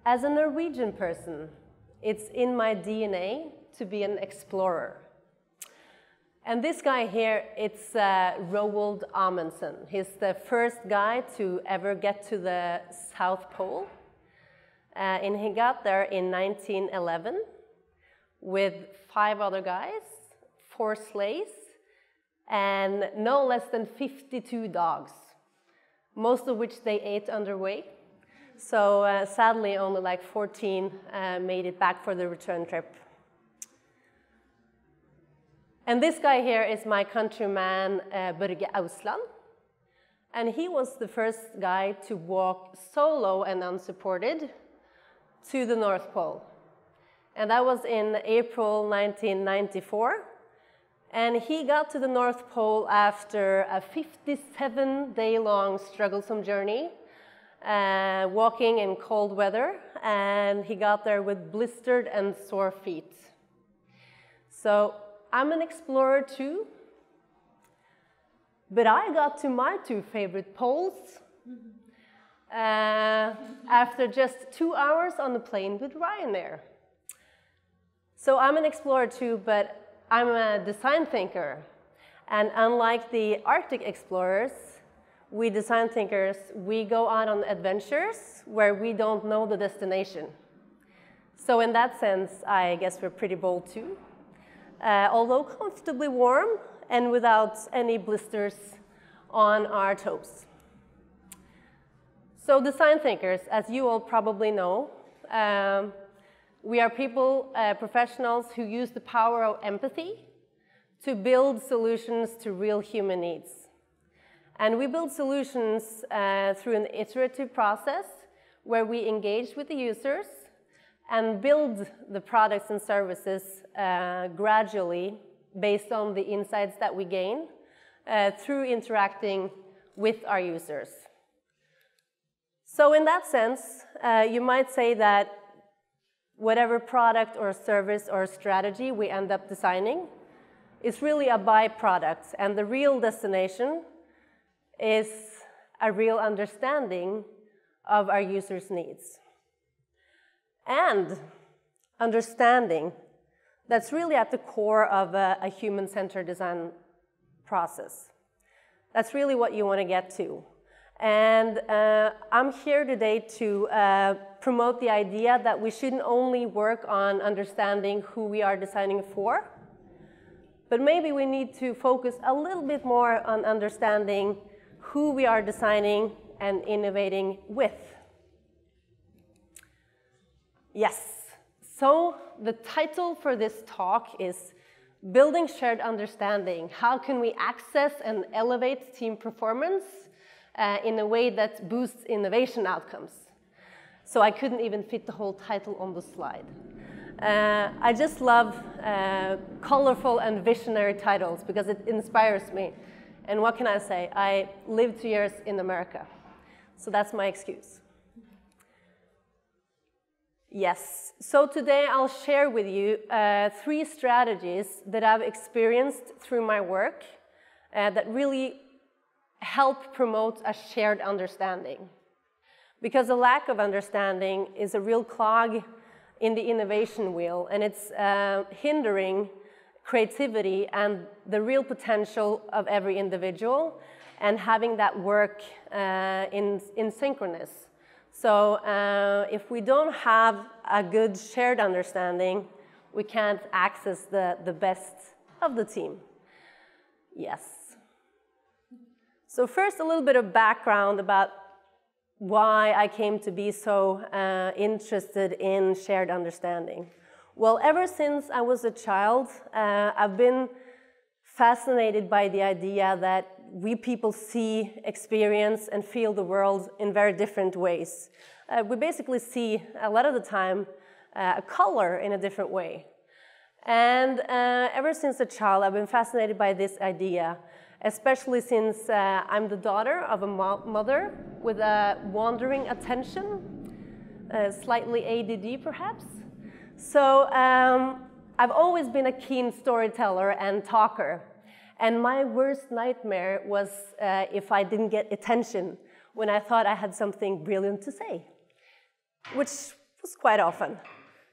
As a Norwegian person, it's in my DNA to be an explorer. And this guy here, it's Roald Amundsen. He's the first guy to ever get to the South Pole. And he got there in 1911 with 5 other guys, 4 sleighs, and no less than 52 dogs, most of which they ate underway. So sadly, only like 14 made it back for the return trip. And this guy here is my countryman, Børge Ausland. And he was the first guy to walk solo and unsupported to the North Pole. And that was in April 1994. And he got to the North Pole after a 57-day-long strugglesome journey, walking in cold weather, and he got there with blistered and sore feet. So I'm an explorer too, but I got to my 2 favorite poles after just 2 hours on the plane with Ryanair. So I'm an explorer too, but I'm a design thinker. And unlike the Arctic explorers, we design thinkers, we go out on adventures where we don't know the destination. So in that sense, I guess we're pretty bold too. Although comfortably warm and without any blisters on our toes. So design thinkers, as you all probably know, we are people, professionals who use the power of empathy to build solutions to real human needs. And we build solutions through an iterative process where we engage with the users and build the products and services gradually based on the insights that we gain through interacting with our users. So in that sense, you might say that whatever product or service or strategy we end up designing is really a byproduct, and the real destination is a real understanding of our users' needs. And understanding that's really at the core of a human-centered design process. That's really what you want to get to. And I'm here today to promote the idea that we shouldn't only work on understanding who we are designing for, but maybe we need to focus a little bit more on understanding who we are designing and innovating with. Yes, so the title for this talk is Building Shared Understanding. How can we access and elevate team performance in a way that boosts innovation outcomes? So I couldn't even fit the whole title on the slide. I just love colorful and visionary titles because it inspires me. And what can I say? I lived 2 years in America, so that's my excuse. Yes, so today I'll share with you 3 strategies that I've experienced through my work that really help promote a shared understanding. Because a lack of understanding is a real clog in the innovation wheel, and it's hindering creativity and the real potential of every individual, and having that work in synchronous. So if we don't have a good shared understanding, we can't access the best of the team. Yes. So first, a little bit of background about why I came to be so interested in shared understanding. Well, ever since I was a child, I've been fascinated by the idea that we people see, experience, and feel the world in very different ways. We basically see, a lot of the time, a color in a different way. And ever since a child, I've been fascinated by this idea, especially since I'm the daughter of a mother with a wandering attention, slightly ADD perhaps. So I've always been a keen storyteller and talker. And my worst nightmare was if I didn't get attention when I thought I had something brilliant to say, which was quite often.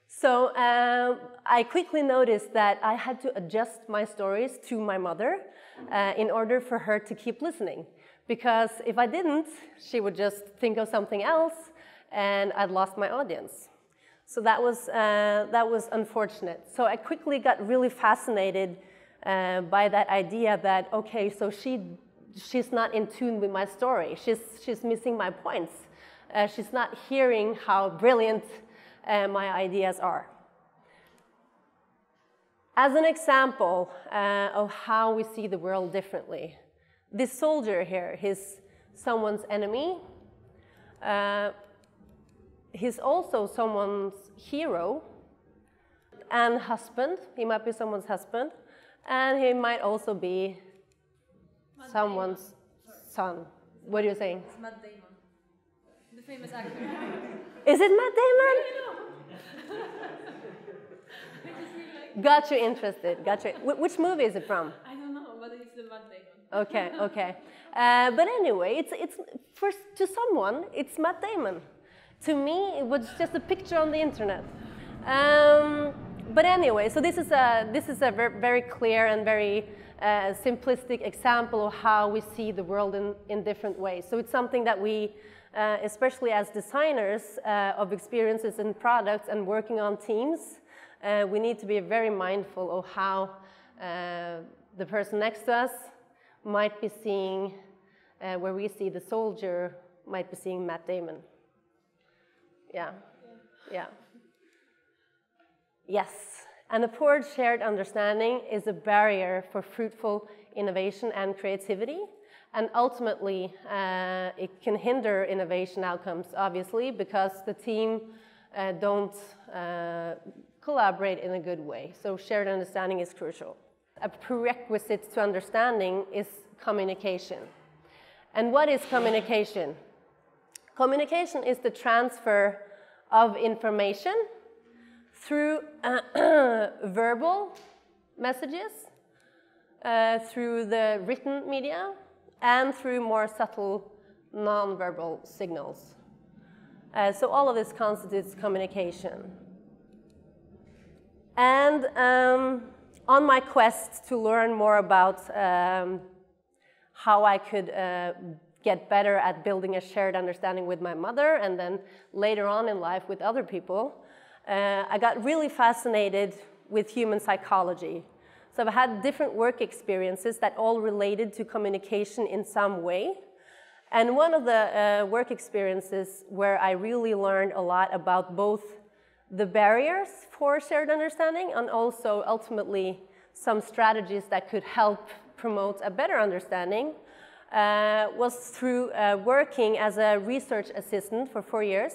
So I quickly noticed that I had to adjust my stories to my mother in order for her to keep listening. Because if I didn't, she would just think of something else and I'd lost my audience. So that was unfortunate. So I quickly got really fascinated by that idea that, okay, so she's not in tune with my story. She's missing my points. She's not hearing how brilliant my ideas are. As an example of how we see the world differently, this soldier here, he's someone's enemy. He's also someone's hero and husband. He might be someone's husband. And he might also be someone's son. What are you saying? It's Matt Damon, the famous actor. Is it Matt Damon? Got you interested. Got you. Which movie is it from? I don't know, but it's the Matt Damon. Okay, okay. But anyway, it's to someone, it's Matt Damon. To me, it was just a picture on the internet. But anyway, so this is a very clear and very simplistic example of how we see the world in different ways. So it's something that we, especially as designers of experiences and products and working on teams, we need to be very mindful of how the person next to us might be seeing, where we see the soldier might be seeing Matt Damon. Yeah, yeah. Yes, and a poor shared understanding is a barrier for fruitful innovation and creativity. And ultimately, it can hinder innovation outcomes, obviously, because the team don't collaborate in a good way. So shared understanding is crucial. A prerequisite to understanding is communication. And what is communication? Communication is the transfer of information through verbal messages, through the written media, and through more subtle non-verbal signals. So all of this constitutes communication. And on my quest to learn more about how I could get better at building a shared understanding with my mother, and then later on in life with other people, I got really fascinated with human psychology. So I've had different work experiences that all related to communication in some way. And one of the work experiences where I really learned a lot about both the barriers for shared understanding and also ultimately some strategies that could help promote a better understanding was through working as a research assistant for 4 years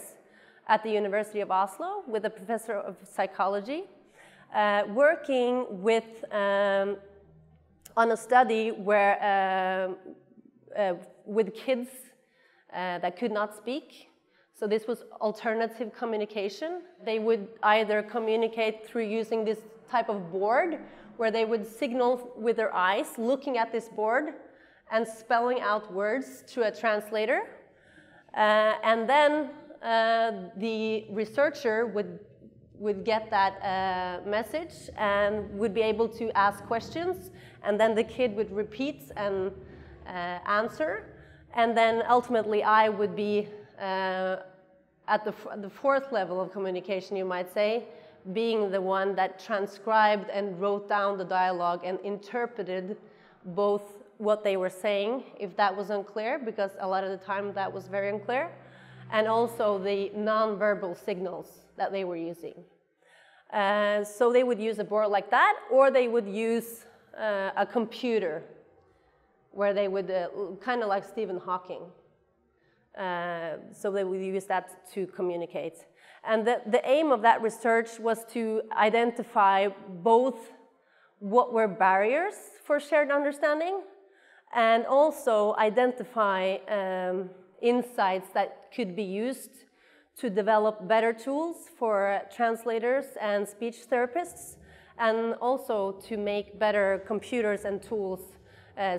at the University of Oslo with a professor of psychology, working with on a study where with kids that could not speak. So this was alternative communication. They would either communicate through using this type of board where they would signal with their eyes, looking at this board and spelling out words to a translator. And then the researcher would get that message and would be able to ask questions, and then the kid would repeat and answer, and then ultimately I would be at the fourth level of communication, you might say, being the one that transcribed and wrote down the dialogue and interpreted both what they were saying, if that was unclear, because a lot of the time that was very unclear, and also the non-verbal signals that they were using. So they would use a board like that, or they would use a computer, where they would, kind of like Stephen Hawking. So they would use that to communicate. And the aim of that research was to identify both what were barriers for shared understanding, and also identify insights that could be used to develop better tools for translators and speech therapists, and also to make better computers and tools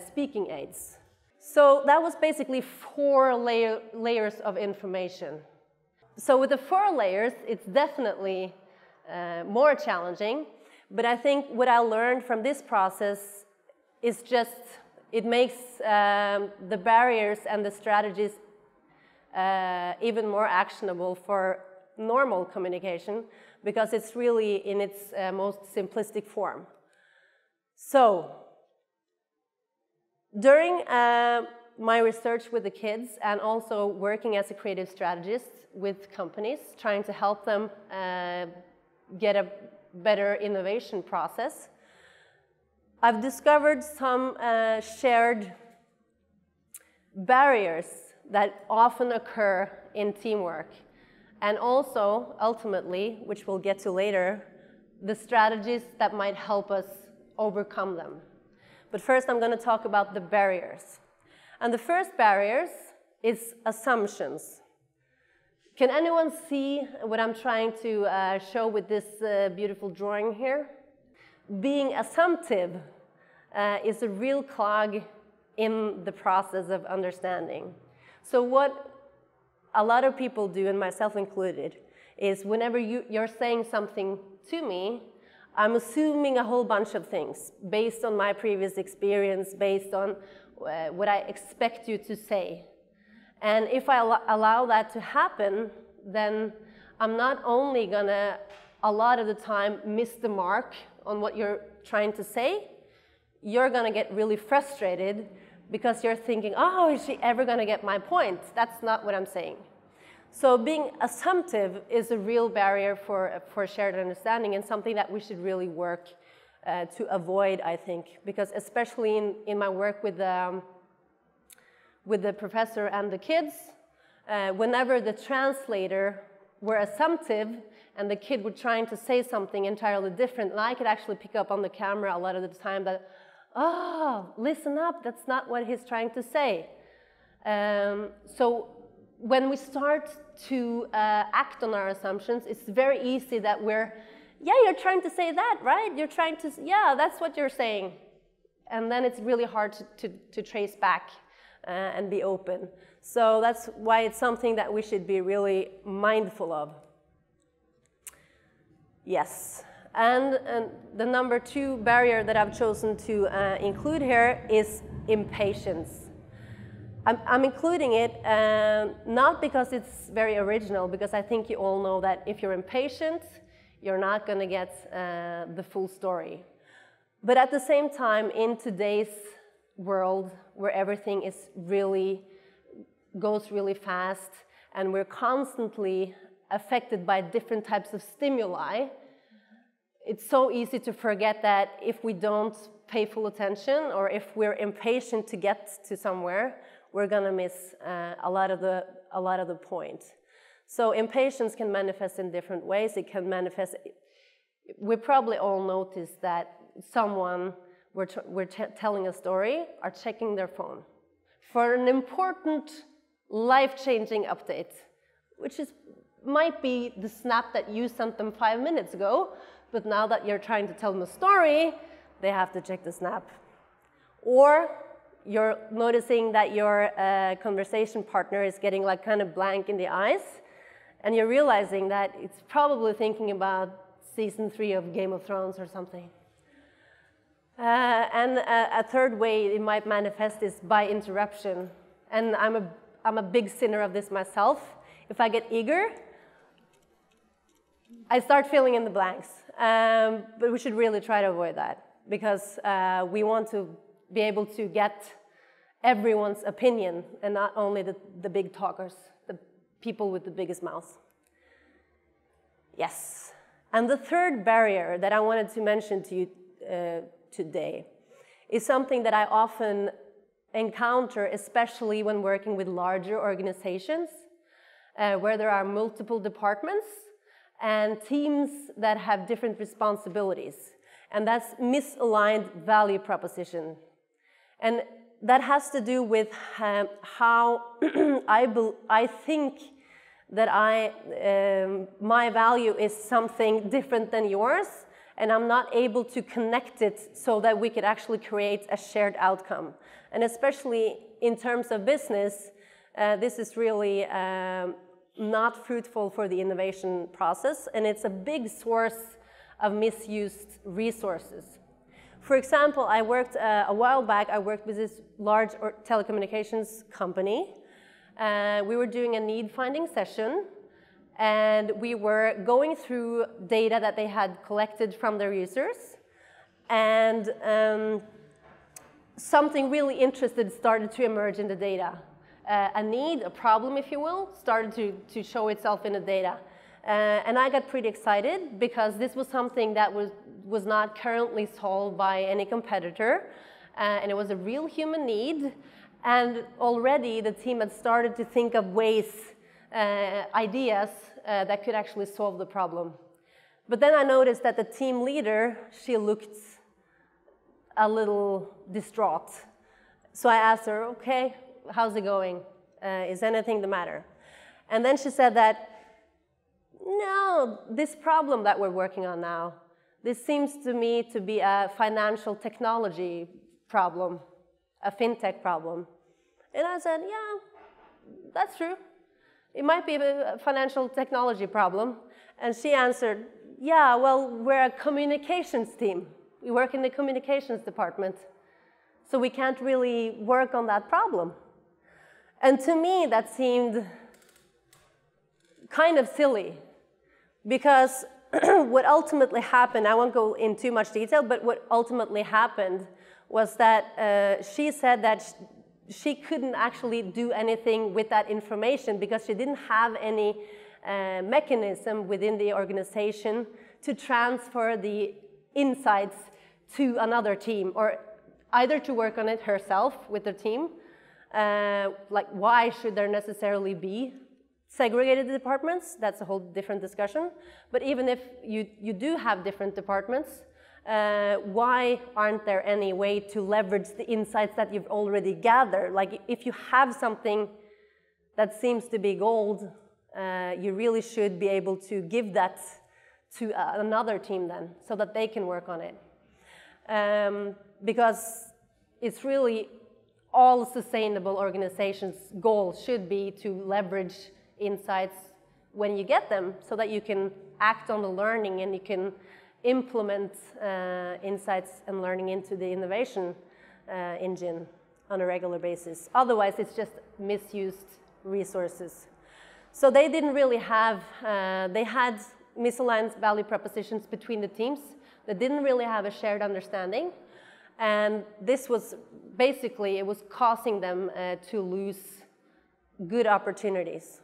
speaking aids. So that was basically 4 layers of information. So with the 4 layers, it's definitely more challenging. But I think what I learned from this process is just, it makes the barriers and the strategies even more actionable for normal communication, because it's really in its most simplistic form. So, during my research with the kids and also working as a creative strategist with companies, trying to help them get a better innovation process, I've discovered some shared barriers that often occur in teamwork, and also, ultimately, which we'll get to later, the strategies that might help us overcome them. But first, I'm going to talk about the barriers. And the first barriers is assumptions. Can anyone see what I'm trying to show with this beautiful drawing here? Being assumptive is a real clog in the process of understanding. So what a lot of people do, and myself included, is whenever you're saying something to me, I'm assuming a whole bunch of things based on my previous experience, based on what I expect you to say. And if I allow that to happen, then I'm not only gonna, a lot of the time, miss the mark on what you're trying to say, you're gonna get really frustrated because you're thinking, oh, is she ever gonna get my point? That's not what I'm saying. So being assumptive is a real barrier for shared understanding, and something that we should really work to avoid, I think, because especially in my work with the professor and the kids, whenever the translator were assumptive and the kid were trying to say something entirely different, and I could actually pick up on the camera a lot of the time that, oh, listen up, that's not what he's trying to say. So when we start to act on our assumptions, it's very easy that we're, yeah, you're trying to say that, right? You're trying to, yeah, that's what you're saying. And then it's really hard to trace back and be open. So that's why it's something that we should be really mindful of. Yes. And the number 2 barrier that I've chosen to include here is impatience. I'm including it not because it's very original, because I think you all know that if you're impatient, you're not going to get the full story. But at the same time, in today's world where everything is goes really fast, and we're constantly affected by different types of stimuli, it's so easy to forget that if we don't pay full attention, or if we're impatient to get to somewhere, we're going to miss a lot of the point. So impatience can manifest in different ways. It can manifest. We probably all noticed that someone we're telling a story are checking their phone for an important life-changing update, which might be the snap that you sent them 5 minutes ago, but now that you're trying to tell them a story, they have to check the snap. Or you're noticing that your conversation partner is getting like kind of blank in the eyes, and you're realizing that it's probably thinking about season 3 of Game of Thrones or something. And a third way it might manifest is by interruption. And I'm a big sinner of this myself. If I get eager, I start filling in the blanks. But we should really try to avoid that, because we want to be able to get everyone's opinion, and not only the big talkers, the people with the biggest mouths. Yes. And the third barrier that I wanted to mention to you today is something that I often encounter, especially when working with larger organizations, where there are multiple departments and teams that have different responsibilities. And that's misaligned value proposition. And that has to do with how I think that my value is something different than yours, and I'm not able to connect it so that we could actually create a shared outcome. And especially in terms of business, this is really not fruitful for the innovation process, and it's a big source of misused resources. For example, I worked a while back, I worked with this large telecommunications company. We were doing a need finding session, and we were going through data that they had collected from their users, and something really interesting started to emerge in the data. A need, a problem, if you will, started to show itself in the data. And I got pretty excited because this was something that was not currently solved by any competitor, and it was a real human need. And already the team had started to think of ways, ideas that could actually solve the problem. But then I noticed that the team leader, she looked a little distraught. So I asked her, okay, how's it going? Is anything the matter? And then she said that, no, this problem that we're working on now, this seems to me to be a financial technology problem, a fintech problem. And I said, yeah, that's true. It might be a financial technology problem. And she answered, yeah, well, we're a communications team. We work in the communications department. So we can't really work on that problem. And to me, that seemed kind of silly. Because what ultimately happened, I won't go in too much detail, but what ultimately happened was that she said that she couldn't actually do anything with that information because she didn't have any mechanism within the organization to transfer the insights to another team, or either to work on it herself with the team, like why should there necessarily be segregated departments? That's a whole different discussion. But even if you do have different departments, why aren't there any way to leverage the insights that you've already gathered? Like if you have something that seems to be gold, you really should be able to give that to another team then, so that they can work on it. Because it's really all sustainable organizations' goal should be to leverage insights when you get them, so that you can act on the learning and you can implement insights and learning into the innovation engine on a regular basis. Otherwise, it's just misused resources. So they didn't really have, they had misaligned value propositions between the teams. They didn't really have a shared understanding. And this was basically, it was causing them to lose good opportunities.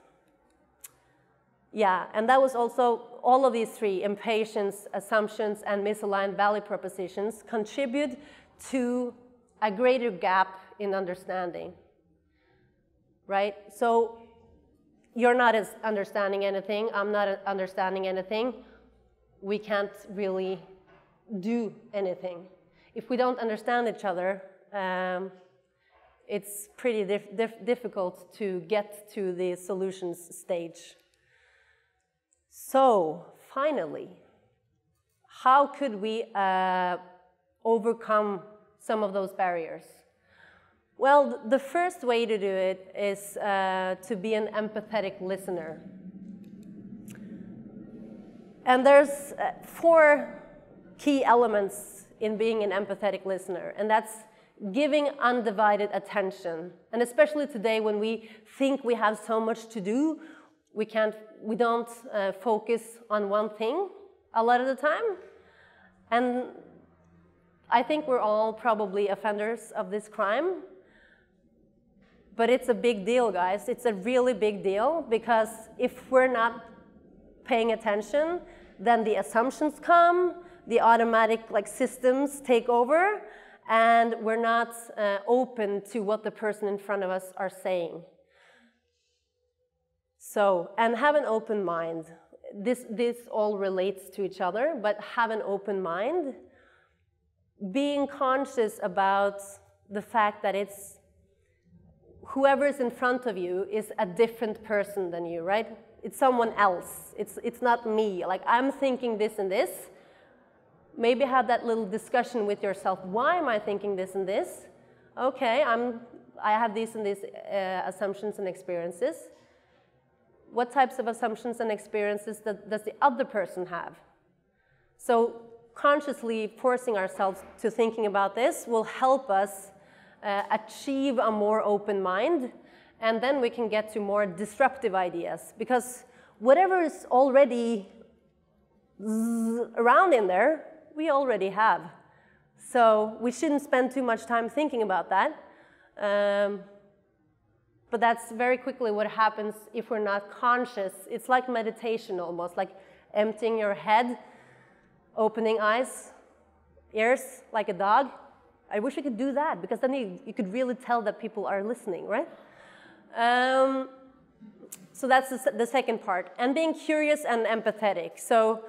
Yeah, and that was also, all of these three, impatience, assumptions, and misaligned value propositions, contribute to a greater gap in understanding, right? So you're not understanding anything, I'm not understanding anything, we can't really do anything. If we don't understand each other, it's pretty difficult to get to the solutions stage. So, finally, how could we overcome some of those barriers? Well, the first way to do it is to be an empathetic listener. And there's 4 key elements in being an empathetic listener, and that's giving undivided attention. And especially today when we think we have so much to do, we don't focus on one thing a lot of the time. And I think we're all probably offenders of this crime. But it's a big deal, guys. It's a really big deal, because if we're not paying attention, then the assumptions come, the automatic systems take over, and we're not open to what the person in front of us are saying. So, and have an open mind. This all relates to each other, but have an open mind. Being conscious about the fact that it's whoever is in front of you is a different person than you, right? It's someone else. It's not me. Like, I'm thinking this and this. Maybe have that little discussion with yourself. Why am I thinking this and this? Okay, I have these and these assumptions and experiences. what types of assumptions and experiences does the other person have? So consciously forcing ourselves to thinking about this will help us achieve a more open mind, and then we can get to more disruptive ideas, because whatever is already around in there, we already have. So we shouldn't spend too much time thinking about that. But that's very quickly what happens if we're not conscious. It's like meditation almost, like emptying your head, opening eyes, ears, like a dog. I wish we could do that, because then you could really tell that people are listening, right? So that's the second part. And being curious and empathetic. So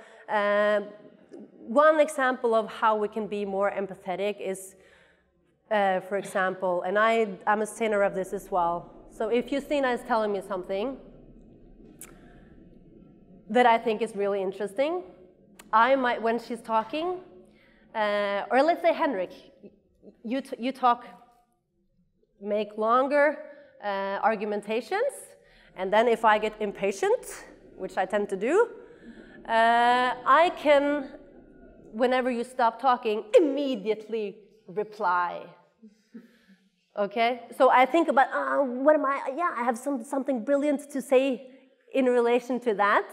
one example of how we can be more empathetic is, for example, and I'm a sinner of this as well. So if Justina is telling me something that I think is really interesting, I might, when she's talking, or let's say Henrik, you talk, make longer argumentations, and then if I get impatient, which I tend to do, I can, whenever you stop talking, immediately reply. Okay, so I think about, what am I, yeah, I have something brilliant to say in relation to that.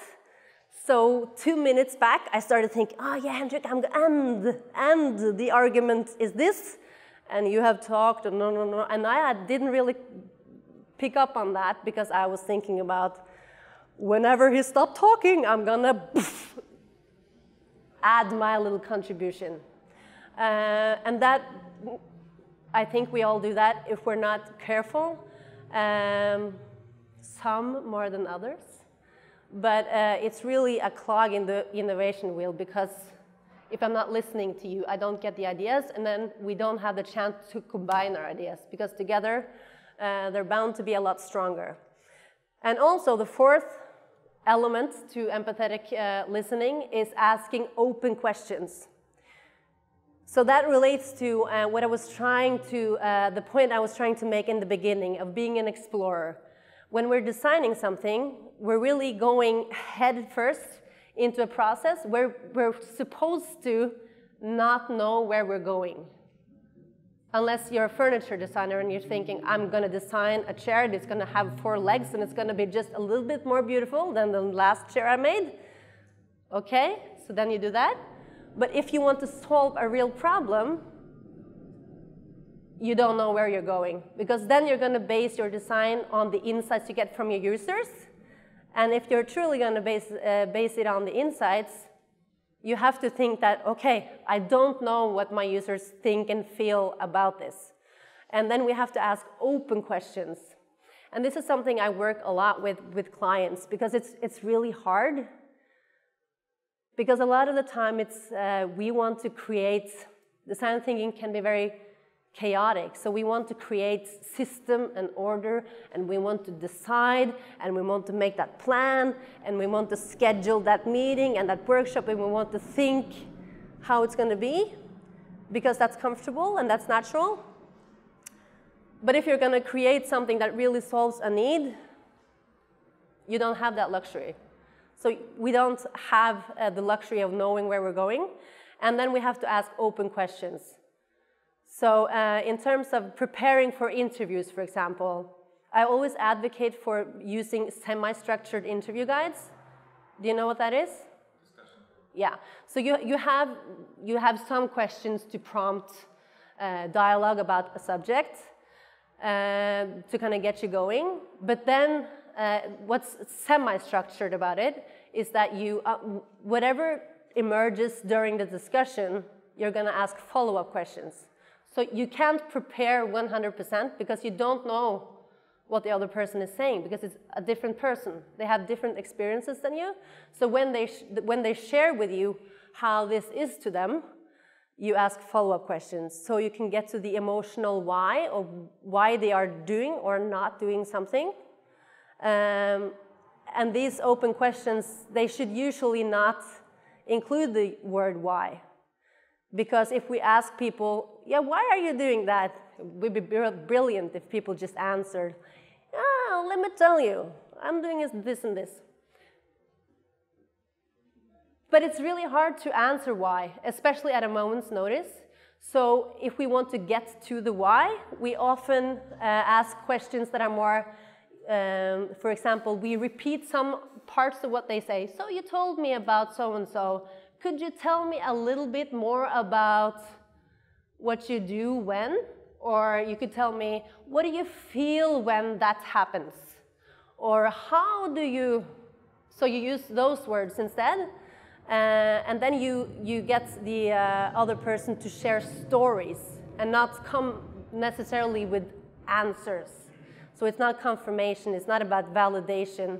So 2 minutes back, I started thinking, oh yeah, Henrik, and the argument is this, and you have talked, and no, and I didn't really pick up on that, because I was thinking about, whenever he stopped talking, I'm gonna add my little contribution. And that, I think we all do that if we're not careful, some more than others. But it's really a clog in the innovation wheel, because if I'm not listening to you, I don't get the ideas, and then we don't have the chance to combine our ideas, because together they're bound to be a lot stronger. And also the fourth element to empathetic listening is asking open questions. So that relates to what I was trying to, the point I was trying to make in the beginning of being an explorer. When we're designing something, we're really going head first into a process where we're supposed to not know where we're going. Unless you're a furniture designer and you're thinking, I'm going to design a chair that's going to have 4 legs and it's going to be just a little bit more beautiful than the last chair I made. Okay, so then you do that. But if you want to solve a real problem, you don't know where you're going, because then you're going to base your design on the insights you get from your users. And if you're truly going to base it on the insights, you have to think that, okay, I don't know what my users think and feel about this. And then we have to ask open questions. And this is something I work a lot with clients, because it's really hard. Because a lot of the time we want to create, design thinking can be very chaotic. So we want to create system and order, and we want to decide, and we want to make that plan, and we want to schedule that meeting and that workshop, and we want to think how it's going to be, because that's comfortable and that's natural. But if you're going to create something that really solves a need, you don't have that luxury. So we don't have the luxury of knowing where we're going, and then we have to ask open questions. So in terms of preparing for interviews, for example, I always advocate for using semi-structured interview guides. Do you know what that is? Discussion. Yeah. So you have some questions to prompt dialogue about a subject to kind of get you going. But then what's semi-structured about it is that you, whatever emerges during the discussion, you're going to ask follow-up questions. So you can't prepare 100% because you don't know what the other person is saying, because it's a different person. They have different experiences than you. So when they share with you how this is to them, you ask follow-up questions. So you can get to the emotional why, or why they are doing or not doing something. And these open questions, they should usually not include the word why. Because if we ask people, yeah, why are you doing that? It would be brilliant if people just answered, oh, let me tell you. I'm doing this and this. But it's really hard to answer why, especially at a moment's notice. So if we want to get to the why, we often ask questions that are more, for example, we repeat some parts of what they say. So you told me about so-and-so. Could you tell me a little bit more about what you do when? Or you could tell me, what do you feel when that happens? Or how do you, so you use those words instead. And then you get the other person to share stories and not come necessarily with answers. So it's not confirmation, it's not about validation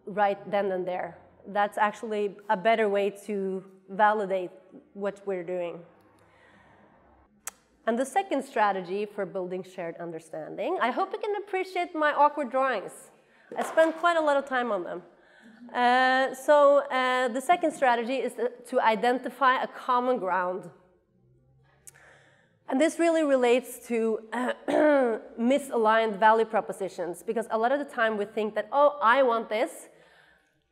right then and there. That's actually a better way to validate what we're doing. And the second strategy for building shared understanding, I hope you can appreciate my awkward drawings. I spent quite a lot of time on them. The second strategy is to identify a common ground. And this really relates to misaligned value propositions, because a lot of the time we think that, oh, I want this,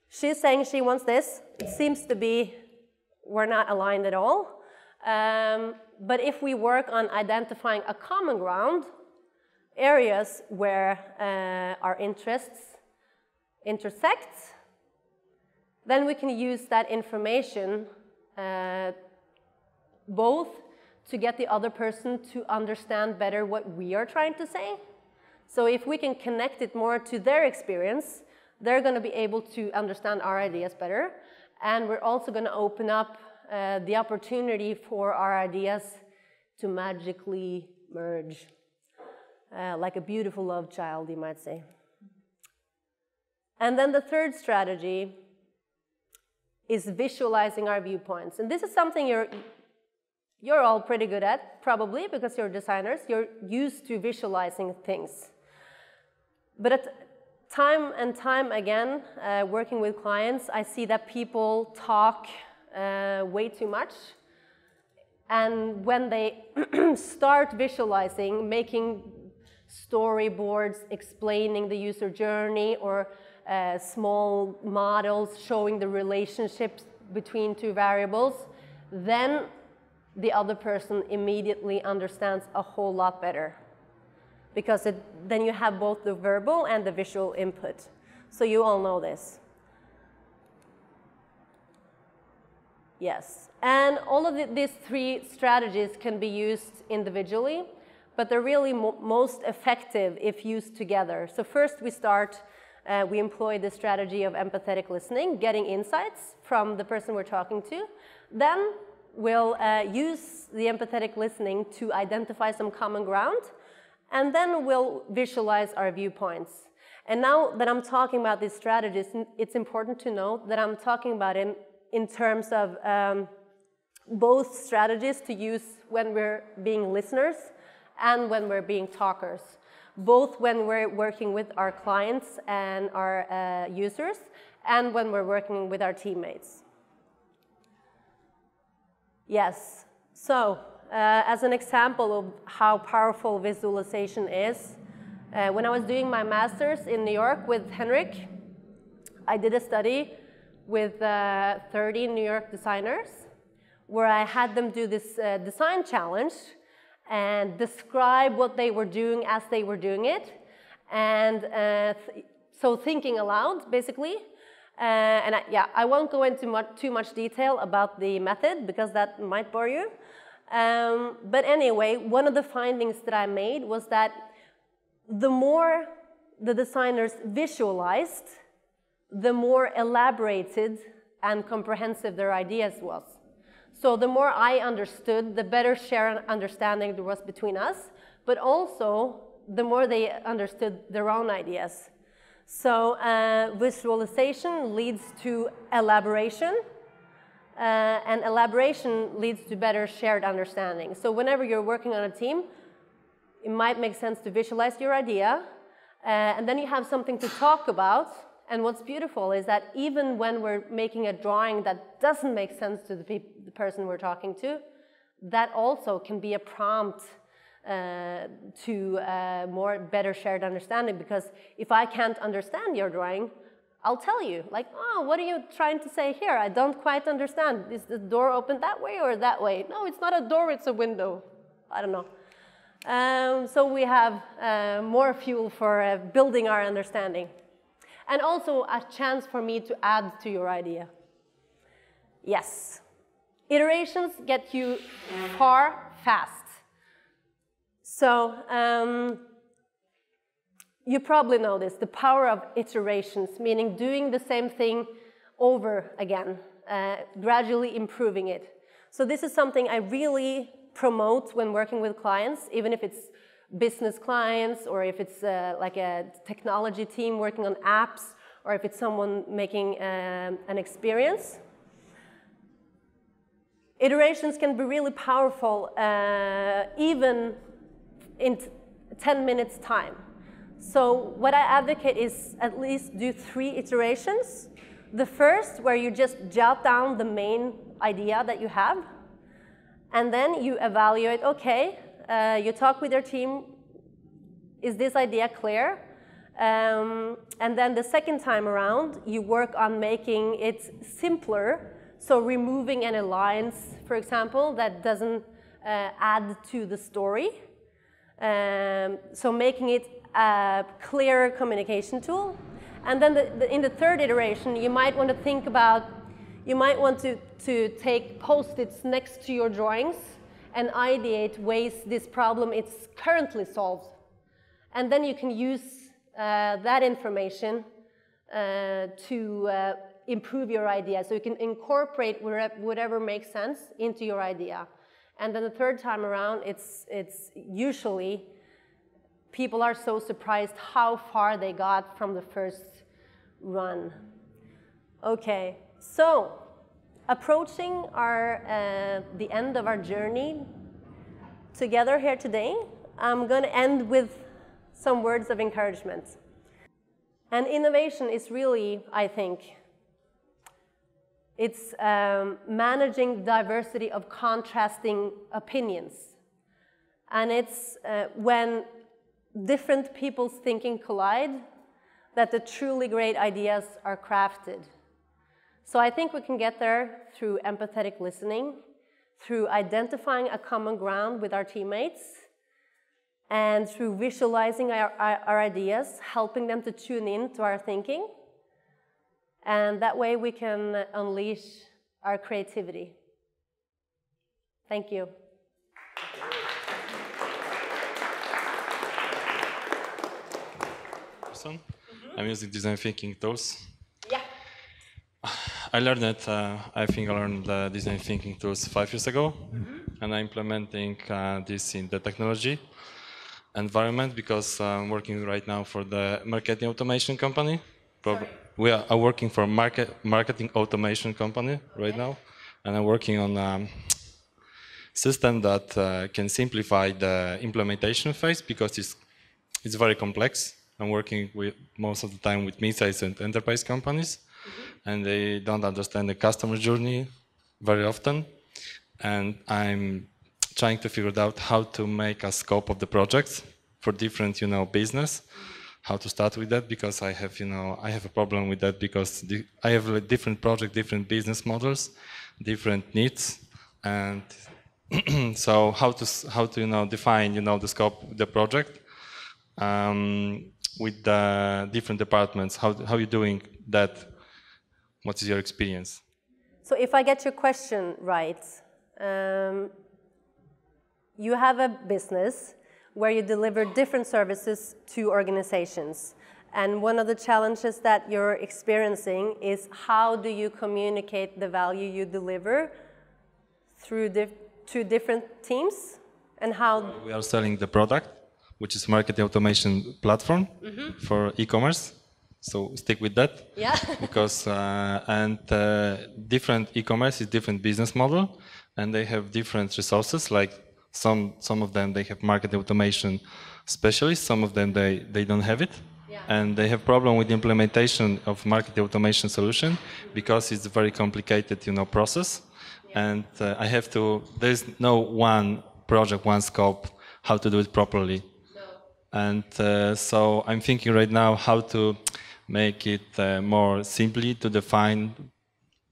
she's saying she wants this, it seems to be we're not aligned at all. But if we work on identifying a common ground, areas where our interests intersect, then we can use that information both to get the other person to understand better what we are trying to say. So if we can connect it more to their experience, they're going to be able to understand our ideas better. And we're also going to open up the opportunity for our ideas to magically merge. Like a beautiful love child, you might say. And then the third strategy is visualizing our viewpoints. And this is something you're all pretty good at, probably, because you're designers. You're used to visualizing things. But at time and time again, working with clients, I see that people talk way too much. And when they start visualizing, making storyboards, explaining the user journey, or small models showing the relationships between two variables, then the other person immediately understands a whole lot better. Because then you have both the verbal and the visual input. So you all know this. Yes. And all of these three strategies can be used individually, but they're really most effective if used together. So first we employ the strategy of empathetic listening, getting insights from the person we're talking to. Then we'll use the empathetic listening to identify some common ground, and then we'll visualize our viewpoints. And now that I'm talking about these strategies, it's important to note that I'm talking about it in terms of both strategies to use when we're being listeners and when we're being talkers. Both when we're working with our clients and our users, and when we're working with our teammates. Yes, so as an example of how powerful visualization is, when I was doing my master's in New York with Henrik, I did a study with 30 New York designers, where I had them do this design challenge and describe what they were doing as they were doing it. And so thinking aloud, basically. I won't go into too much detail about the method, because that might bore you. But anyway, one of the findings that I made was that the more the designers visualized, the more elaborated and comprehensive their ideas was. So the more I understood, the better shared understanding there was between us, but also the more they understood their own ideas. So visualization leads to elaboration, and elaboration leads to better shared understanding. So whenever you're working on a team, it might make sense to visualize your idea, and then you have something to talk about. And what's beautiful is that even when we're making a drawing that doesn't make sense to the person we're talking to, that also can be a prompt to more better shared understanding. Because if I can't understand your drawing, I'll tell you, like, oh, what are you trying to say here? I don't quite understand. Is the door open that way or that way? No, it's not a door, it's a window. I don't know. So we have more fuel for building our understanding. And also a chance for me to add to your idea. Yes. Iterations get you far fast. So you probably know this, the power of iterations, meaning doing the same thing over again, gradually improving it. So this is something I really promote when working with clients, even if it's business clients, or if it's like a technology team working on apps, or if it's someone making an experience. Iterations can be really powerful, even in 10 minutes time. So what I advocate is at least do 3 iterations. The first, where you just jot down the main idea that you have, and then you evaluate, okay, you talk with your team, is this idea clear? And then the second time around, you work on making it simpler, so removing any lines, for example, that doesn't add to the story. So making it a clearer communication tool. And then in the third iteration, you might want to think about, you might want to take post-its next to your drawings and ideate ways this problem is currently solved. And then you can use that information to improve your idea. So you can incorporate whatever makes sense into your idea. And then the third time around, it's usually, people are so surprised how far they got from the first run. Okay, so approaching the end of our journey together here today, I'm going to end with some words of encouragement. And innovation is really, I think, it's managing diversity of contrasting opinions. And it's when different people's thinking collide that the truly great ideas are crafted. So I think we can get there through empathetic listening, through identifying a common ground with our teammates, and through visualizing our ideas, helping them to tune in to our thinking. And that way we can unleash our creativity. Thank you. I'm using design thinking tools. Yeah. I learned that, I think I learned the design thinking tools 5 years ago, and I'm implementing this in the technology environment because I'm working right now for the marketing automation company. We are working for marketing automation company right now, and I'm working on a system that can simplify the implementation phase because it's very complex. I'm working with most of the time with mid-size and enterprise companies, and they don't understand the customer journey very often. And I'm trying to figure out how to make a scope of the projects for different, business. How to start with that, because I have, I have a problem with that because I have a different project, different business models, different needs, and so how to define, the scope of the project. With the different departments, how are you doing that? What is your experience? So if I get your question right, you have a business where you deliver different services to organizations. And one of the challenges that you're experiencing is how do you communicate the value you deliver through to different teams, and how... We are selling the product, which is marketing automation platform for e-commerce. So stick with that. Yeah. Because different e-commerce is different business model, and they have different resources. Like some of them they have marketing automation specialists. Some of them they don't have it, and they have problem with the implementation of marketing automation solution because it's a very complicated process. And I have to. There's no one project, one scope how to do it properly. And so I'm thinking right now how to make it more simply to define,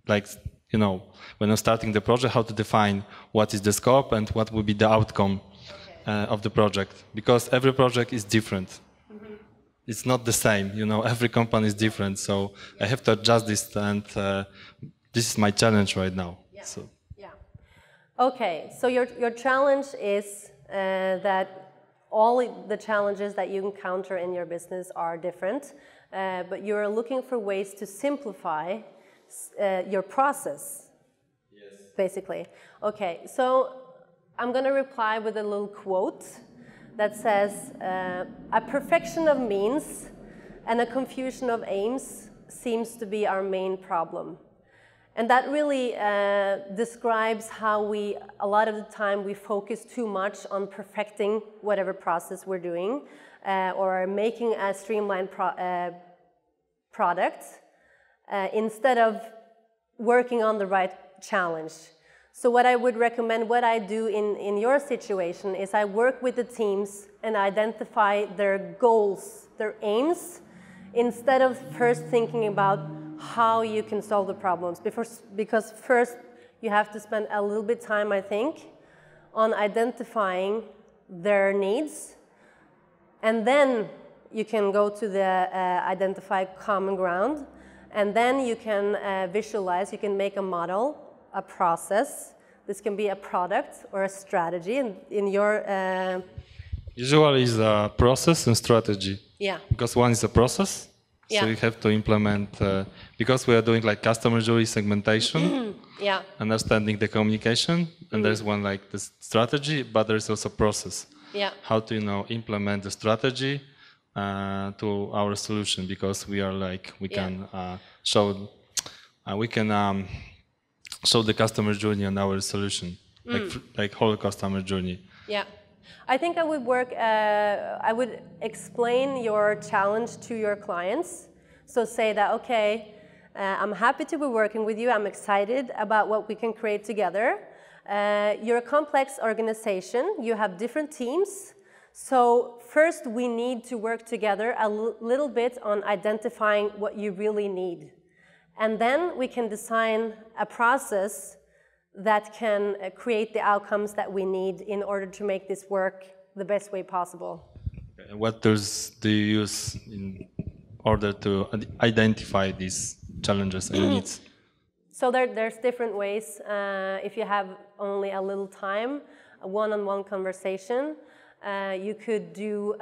like, you know, when I'm starting the project, how to define what is the scope and what will be the outcome of the project. Because every project is different. It's not the same, you know, every company is different. So I have to adjust this, and this is my challenge right now. Yeah. So. Yeah. Okay, so your challenge is that all the challenges that you encounter in your business are different, but you're looking for ways to simplify your process, basically. Okay, so I'm going to reply with a little quote that says, a perfection of means and a confusion of aims seems to be our main problem. And that really describes how a lot of the time we focus too much on perfecting whatever process we're doing or making a streamlined product instead of working on the right challenge. So what I would recommend, what I do in your situation is I work with the teams and identify their goals, their aims, instead of first thinking about how you can solve the problems. Because first you have to spend a little bit time, I think, on identifying their needs, and then you can go to the identify common ground, and then you can visualize, you can make a model, a process. This can be a product or a strategy in your... Usually is a process and strategy. Yeah. Because one is a process, so you have to implement, because we are doing like customer journey segmentation, understanding the communication, and there's one like the strategy, but there's also process. Yeah. How to, you know, implement the strategy to our solution, because we are like, we can show the customer journey on our solution, like whole customer journey. Yeah. I think I would I would explain your challenge to your clients. So say that, okay, I'm happy to be working with you. I'm excited about what we can create together. You're a complex organization. You have different teams. So first we need to work together a little bit on identifying what you really need. And then we can design a process that can create the outcomes that we need in order to make this work the best way possible. What tools do you use in order to identify these challenges and needs? So there's different ways. If you have only a little time, a one-on-one conversation, you could do...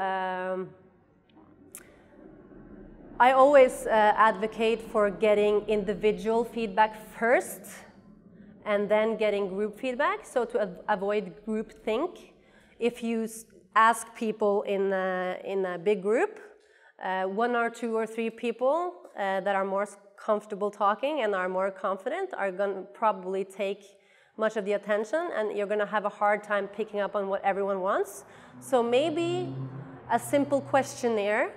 I always advocate for getting individual feedback first, and then getting group feedback, so to avoid groupthink. If you ask people in a big group, 1 or 2 or 3 people that are more comfortable talking and are more confident are going to probably take much of the attention, and you're going to have a hard time picking up on what everyone wants. So maybe a simple questionnaire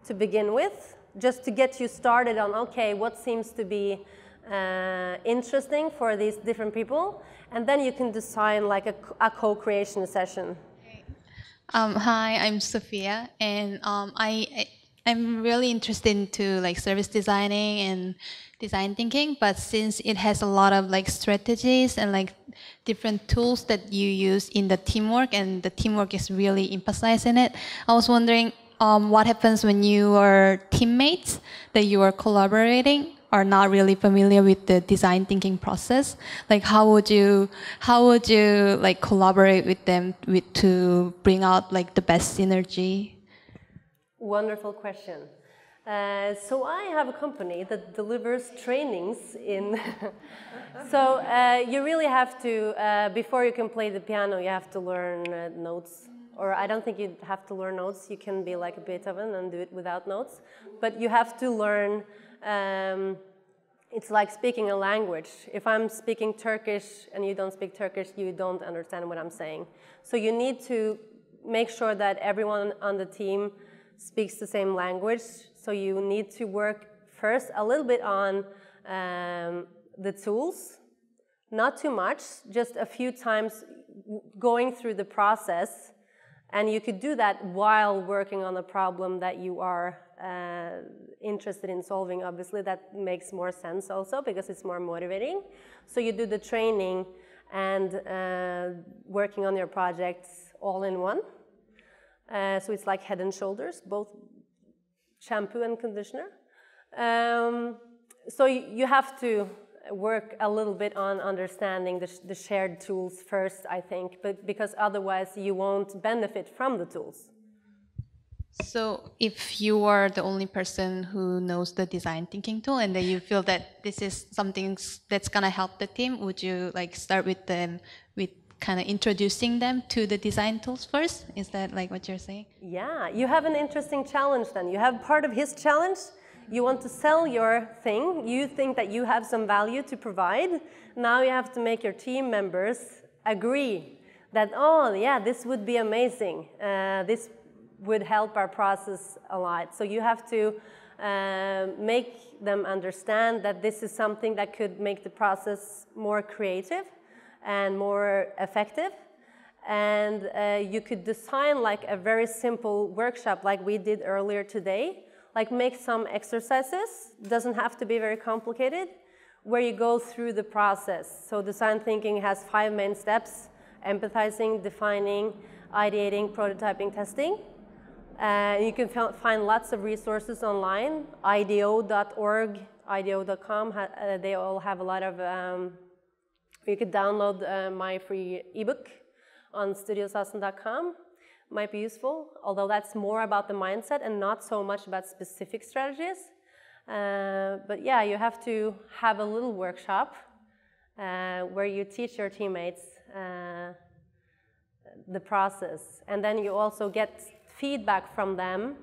to begin with, just to get you started on, okay, what seems to be interesting for these different people, and then you can design like a co-creation session. Hi, I'm Sophia, and I'm really interested into like service designing and design thinking, but since it has a lot of like strategies and like different tools that you use in the teamwork, and the teamwork is really emphasized in it, I was wondering what happens when your teammates that you are collaborating are not really familiar with the design thinking process. Like how would you like collaborate with them to bring out like the best synergy? Wonderful question. So I have a company that delivers trainings in... So you really have to, before you can play the piano, you have to learn notes. Or I don't think you have to learn notes. You can be like a Beethoven and do it without notes. But you have to learn... it's like speaking a language. If I'm speaking Turkish and you don't speak Turkish, you don't understand what I'm saying. So you need to make sure that everyone on the team speaks the same language. So you need to work first a little bit on the tools, not too much, just a few times going through the process And you could do that while working on a problem that you are interested in solving. Obviously, that makes more sense also because it's more motivating. So you do the training and working on your projects all in one. So it's like Head and Shoulders, both shampoo and conditioner. So you have to work a little bit on understanding the shared tools first, I think, but because otherwise you won't benefit from the tools. So if you are the only person who knows the design thinking tool and that you feel that this is something that's going to help the team, would you like start with them with kind of introducing them to the design tools first? Is that like what you're saying? Yeah, you have an interesting challenge then. You have part of his challenge. You want to sell your thing. You think that you have some value to provide. Now you have to make your team members agree that, oh yeah, this would be amazing. This would help our process a lot. So you have to make them understand that this is something that could make the process more creative and more effective. And you could design like a very simple workshop like we did earlier today, like make some exercises, doesn't have to be very complicated, where you go through the process. So design thinking has 5 main steps: empathizing, defining, ideating, prototyping, testing. You can find lots of resources online, IDEO.org, IDEO.com, they all have a lot of, you could download my free ebook on studiosassen.com, might be useful, although that's more about the mindset and not so much about specific strategies. But yeah, you have to have a little workshop where you teach your teammates the process, and then you also get feedback from them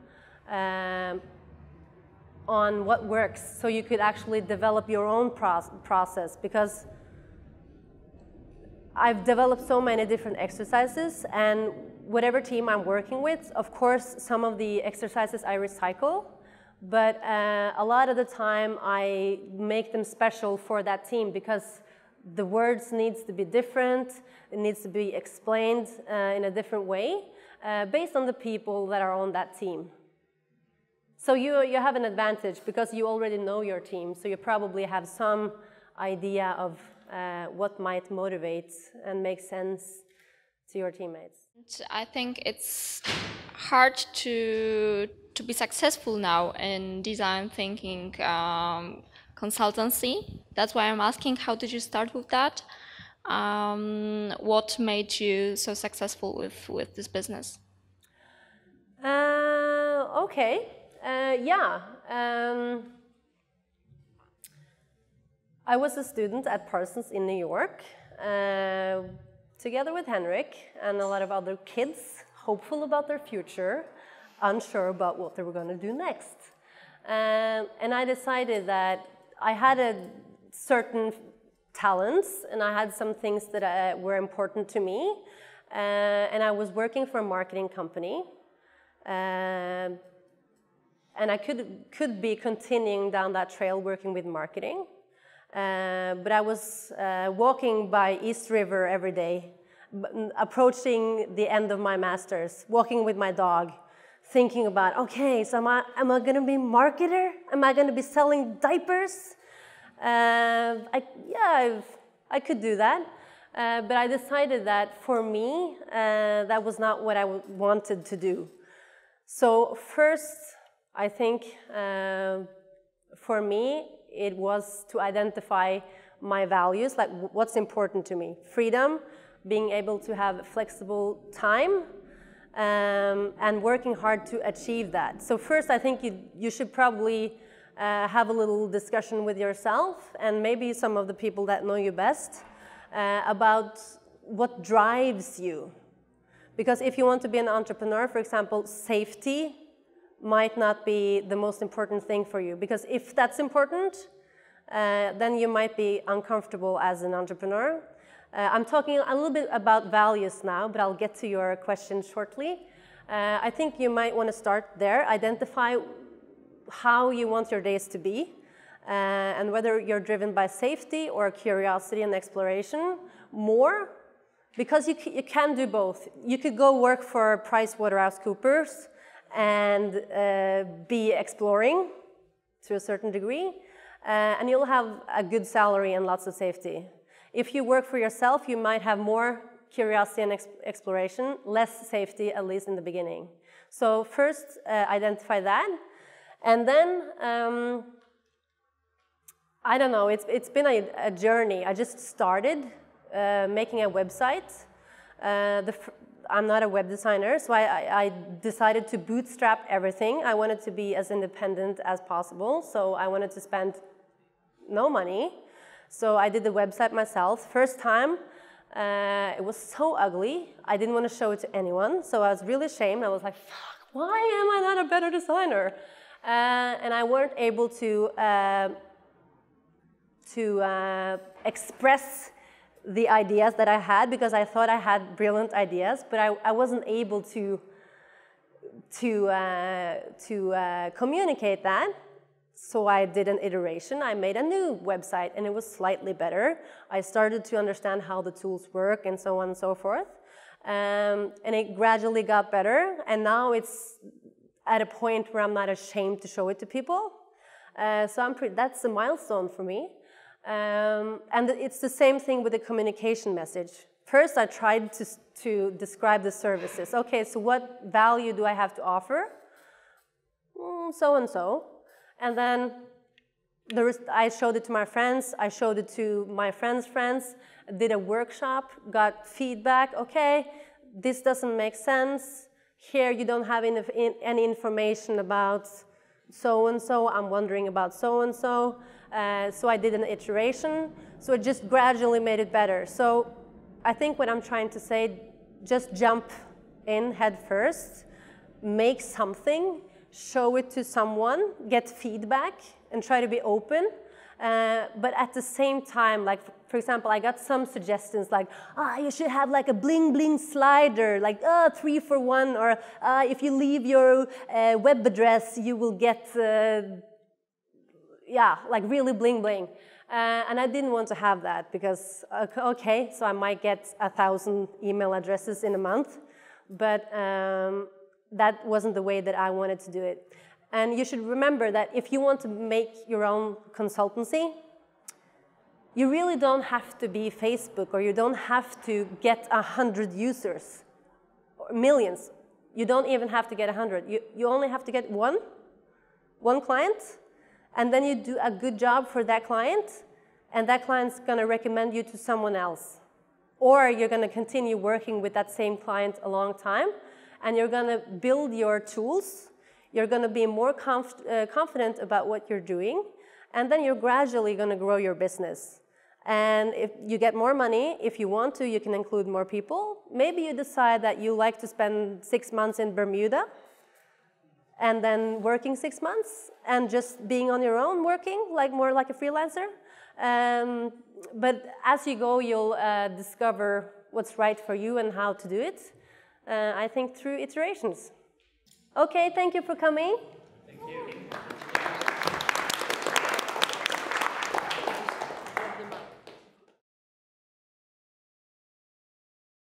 on what works, so you could actually develop your own process, because I've developed so many different exercises, and whatever team I'm working with, of course, some of the exercises I recycle, but a lot of the time I make them special for that team because the words needs to be different, it needs to be explained in a different way, based on the people that are on that team. So you have an advantage because you already know your team, so you probably have some idea of what might motivate and make sense to your teammates. I think it's hard to be successful now in design thinking consultancy. That's why I'm asking, how did you start with that? What made you so successful with this business? Okay, yeah. I was a student at Parsons in New York, together with Henrik and a lot of other kids, hopeful about their future, unsure about what they were going to do next. And I decided that I had a certain talents and I had some things that were important to me. And I was working for a marketing company. And I could be continuing down that trail working with marketing. But I was walking by East River every day, approaching the end of my master's, walking with my dog, thinking about, okay, so am I going to be a marketer? Am I going to be selling diapers? I could do that. But I decided that for me, that was not what I wanted to do. So first, I think for me, it was to identify my values, like what's important to me. Freedom, being able to have flexible time, and working hard to achieve that. So first, I think you should probably have a little discussion with yourself and maybe some of the people that know you best about what drives you. Because if you want to be an entrepreneur, for example, safety might not be the most important thing for you. Because if that's important, then you might be uncomfortable as an entrepreneur. I'm talking a little bit about values now, but I'll get to your question shortly. I think you might want to start there, identify how you want your days to be, and whether you're driven by safety or curiosity and exploration more. because you can do both. You could go work for PricewaterhouseCoopers and be exploring to a certain degree, and you'll have a good salary and lots of safety. If you work for yourself, you might have more curiosity and exploration, less safety, at least in the beginning. So first, identify that, and then, I don't know, it's been a journey. I just started making a website. I'm not a web designer, so I decided to bootstrap everything. I wanted to be as independent as possible, so I wanted to spend no money. So I did the website myself. First time, it was so ugly. I didn't want to show it to anyone, so I was really ashamed. I was like, fuck, why am I not a better designer? And I weren't able to express the ideas that I had, because I thought I had brilliant ideas, but I wasn't able to communicate that. So I did an iteration. I made a new website, and it was slightly better. I started to understand how the tools work and so on and so forth. And it gradually got better, and now it's at a point where I'm not ashamed to show it to people. So that's a milestone for me. And it's the same thing with the communication message. First, I tried to describe the services. Okay, so what value do I have to offer? So and so. And then I showed it to my friends. I showed it to my friends' friends. Did a workshop, got feedback. Okay, this doesn't make sense. Here you don't have any information about so and so. I'm wondering about so and so. So I did an iteration, so it just gradually made it better. So I think what I'm trying to say, just jump in head first, make something, show it to someone, get feedback, and try to be open. But at the same time, like, for example, I got some suggestions like, you should have like a bling bling slider, like 3 for 1, or if you leave your web address, you will get yeah, like really bling bling. And I didn't want to have that because, okay, so I might get 1,000 email addresses in a month, but that wasn't the way that I wanted to do it. And you should remember that if you want to make your own consultancy, you really don't have to be Facebook, or you don't have to get 100 users, or millions. You don't even have to get 100. You only have to get one client, and then you do a good job for that client, and that client's going to recommend you to someone else. Or you're going to continue working with that same client a long time, and you're going to build your tools. You're going to be more confident about what you're doing, and then you're gradually going to grow your business. And if you get more money, if you want to, you can include more people. Maybe you decide that you like to spend 6 months in Bermuda, and then working 6 months, and just being on your own, working more like a freelancer. But as you go, you'll discover what's right for you and how to do it. I think through iterations. Okay, thank you for coming.